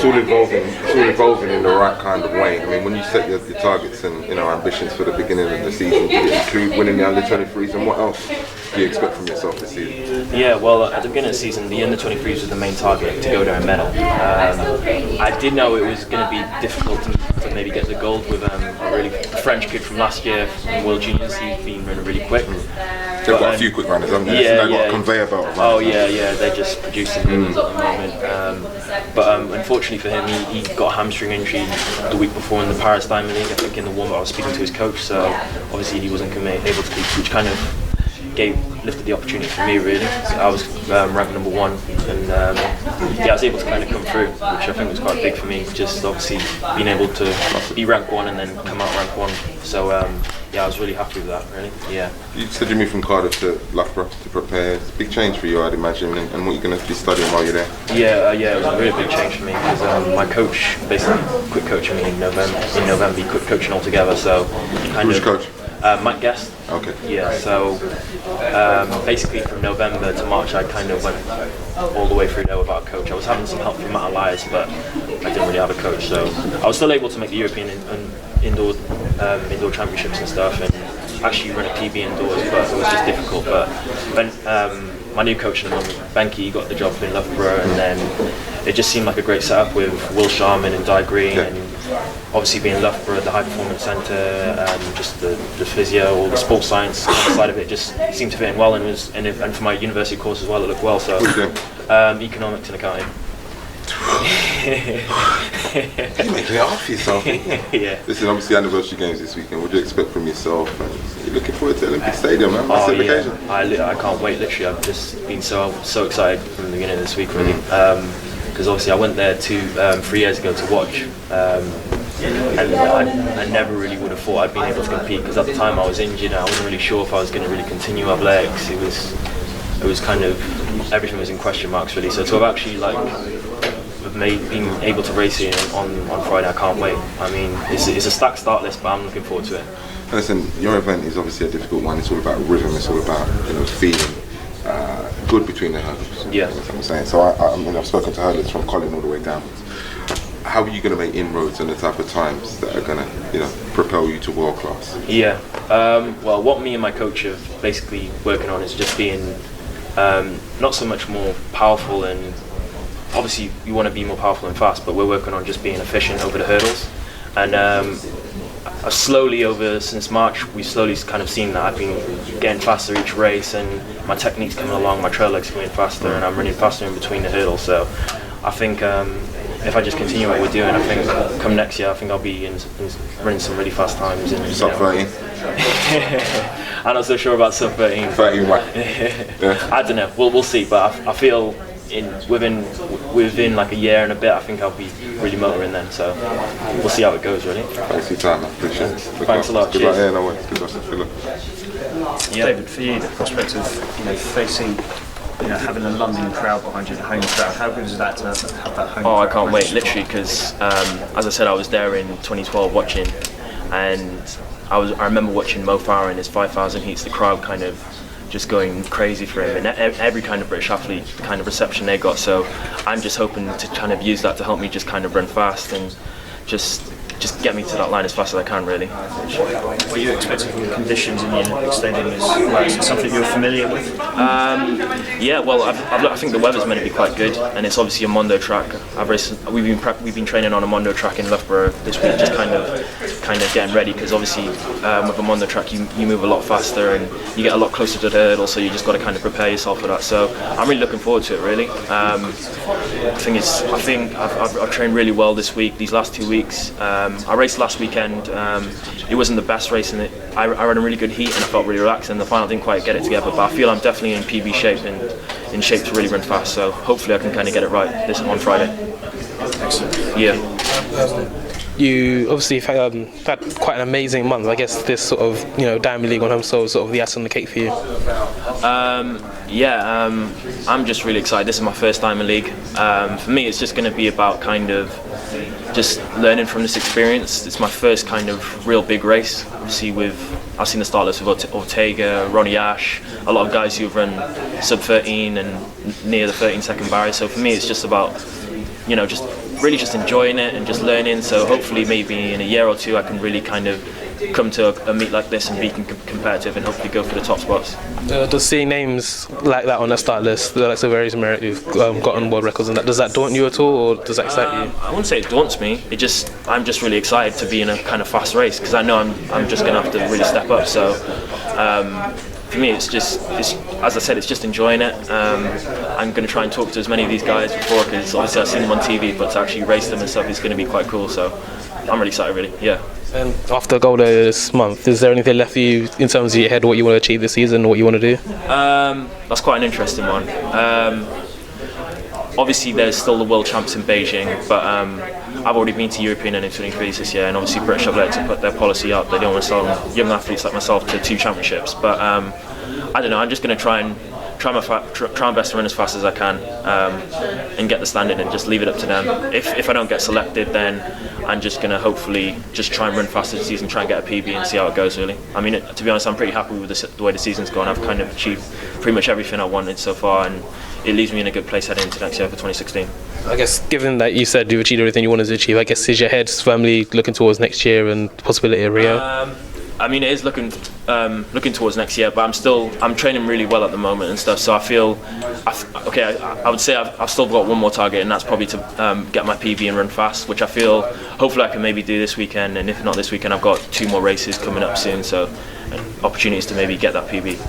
it's all evolving in the right kind of way. I mean, when you set your targets and ambitions for the beginning of the season, did it include winning the under-23s, and what else do you expect from yourself this season? Yeah, well, at the beginning of the season, the under-23s was the main target, to go there and medal. I did know it was going to be difficult to maybe get the gold with a French kid from last year from World Juniors. He's been running really quick. They've got a few quick runners, haven't they? They've got a conveyor belt of runners. Oh yeah, they're just producing runners at the moment. But unfortunately for him, he got a hamstring injury the week before in the Paris Diamond League. I think in the warm-up I was speaking to his coach, so obviously he wasn't able to compete, which kind of lifted the opportunity for me really. So I was ranked number 1, and I was able to kind of come through, which I think was quite big for me. Just obviously being able to be ranked 1 and then come out ranked 1. So I was really happy with that, really. Yeah. You said you moved from Cardiff to Loughborough to prepare. It's a big change for you, I'd imagine, and what you're going to be studying while you're there. Yeah, it was a really big change for me because my coach basically quit coaching me in November. He quit coaching altogether. So Who's your coach? Mike Guest. Okay. Yeah, so basically from November to March I kind of went all the way through there without a coach. I was having some help from Matt Elias, but I didn't really have a coach, so I was still able to make the European indoor championships and stuff, and actually run a PB indoors, but it was just difficult. But when my new coach at the moment, Benke, he got the job in Loughborough, and then it just seemed like a great setup with Will Sharman and Di Green, and obviously being Loughborough, the high performance centre, just the physio, all the sports science side of it just seemed to fit in well, and for my university course as well, it looked well. So economics and accounting. You're making it hard for yourself. Yeah. Listen, obviously anniversary games this weekend. What do you expect from yourself? And you're looking forward to Olympic Stadium, man. Massive occasion. I can't wait. Literally, I've just been so excited from the beginning of this week, really. Because obviously I went there 3 years ago to watch, and I never really would have thought I'd been able to compete, because at the time I was injured and I wasn't really sure if I was going to really continue my legs. It was kind of, everything was in question marks really. So to have actually been able to race here on Friday, I can't wait. I mean, it's a stacked start list, but I'm looking forward to it. Listen, your event is obviously a difficult one. It's all about rhythm. It's all about feeling good between the hurdles. Yeah. That's what I'm saying. So I've spoken to hurdlers from Colin all the way down. How are you going to make inroads on the type of times that are going to, propel you to world class? Yeah. Well, what me and my coach are basically working on is just being not so much more powerful, and obviously you want to be more powerful and fast, but we're working on just being efficient over the hurdles. And since March, we've slowly kind of seen that. I've been getting faster each race, and my technique's coming along, my trail leg's coming faster, and I'm running faster in between the hurdles. So I think if I just continue what we're doing, I think come next year, I think I'll be running some really fast times. Sub 13? I'm not so sure about sub 13. 13 what? Yeah. I don't know. We'll see. But I feel within like a year and a bit, I think I'll be really motoring then. So we'll see how it goes, really. Thanks for your time. I appreciate it. Thanks a lot. Good luck. Yeah, no worries. Good luck. Yeah. David, for you, the prospect of facing, having a London crowd behind you, the home crowd, how good is that to have that home crowd? I can't wait, literally, because as I said, I was there in 2012 watching, and I remember watching Mo Farah in his 5,000 heats, the crowd kind of just going crazy for him, and every kind of British athlete, the kind of reception they got. So I'm just hoping to kind of use that to help me just kind of run fast and just get me to that line as fast as I can, really. What are you expecting from the conditions in the Olympic Stadium? Is it something you're familiar with? Yeah, well, I think the weather's meant to be quite good, and it's obviously a Mondo track. We've been training on a Mondo track in Loughborough this week, just kind of getting ready, because obviously with a Mondo track you move a lot faster and you get a lot closer to the hurdle, so you just got to kind of prepare yourself for that. So I'm really looking forward to it, really. I think I've trained really well this week, these last 2 weeks. I raced last weekend. It wasn't the best race, and I ran a really good heat and I felt really relaxed, and the final didn't quite get it together, but I feel I'm definitely in PB shape and in shape to really run fast, so hopefully I can kind of get it right on Friday. Excellent. Yeah. You obviously have had quite an amazing month. I guess this sort of Diamond League on home soul sort of the icing on the cake for you. I'm just really excited. This is my first Diamond League. For me, it's just going to be about kind of just learning from this experience. It's my first kind of real big race. Obviously, I've seen the start list with Ortega, Ronnie Ash, a lot of guys who've run sub 13 and near the 13-second barrier. So for me, it's just about just really just enjoying it and just learning. So hopefully maybe in a year or two I can really kind of come to a meet like this and be competitive and hopefully go for the top spots. Does seeing names like that on the start list, like Sainsbury's and who've gotten world records and that, does that daunt you at all, or does that excite you? I wouldn't say it daunts me. I'm just really excited to be in a kind of fast race because I know I'm just going to have to really step up. So for me, it's as I said, it's just enjoying it. I'm going to try and talk to as many of these guys before because obviously I've seen them on TV, but to actually race them and stuff is going to be quite cool. So I'm really excited, really. Yeah. And after gold this month, is there anything left for you in terms of your head, what you want to achieve this season, what you want to do? That's quite an interesting one. Obviously, there's still the World Champs in Beijing, but I've already been to European U23 this year, and obviously British Athletics have put their policy up. They don't want to sell young athletes like myself to 2 championships. But I don't know. I'm just going to try my best to run as fast as I can and get the standard and just leave it up to them. If I don't get selected, then I'm just going to hopefully just try and run fast this season, try and get a PB and see how it goes, really. I mean, to be honest, I'm pretty happy with the way the season's gone. I've kind of achieved pretty much everything I wanted so far, and it leaves me in a good place heading into next year for 2016. I guess given that you said you've achieved everything you wanted to achieve, I guess is your head firmly looking towards next year and the possibility of Rio? I mean, it is looking towards next year, but I'm training really well at the moment and stuff. So I feel, I would say I've still got one more target, and that's probably to get my PB and run fast, which I feel hopefully I can maybe do this weekend. And if not this weekend, I've got 2 more races coming up soon, so opportunities to maybe get that PB.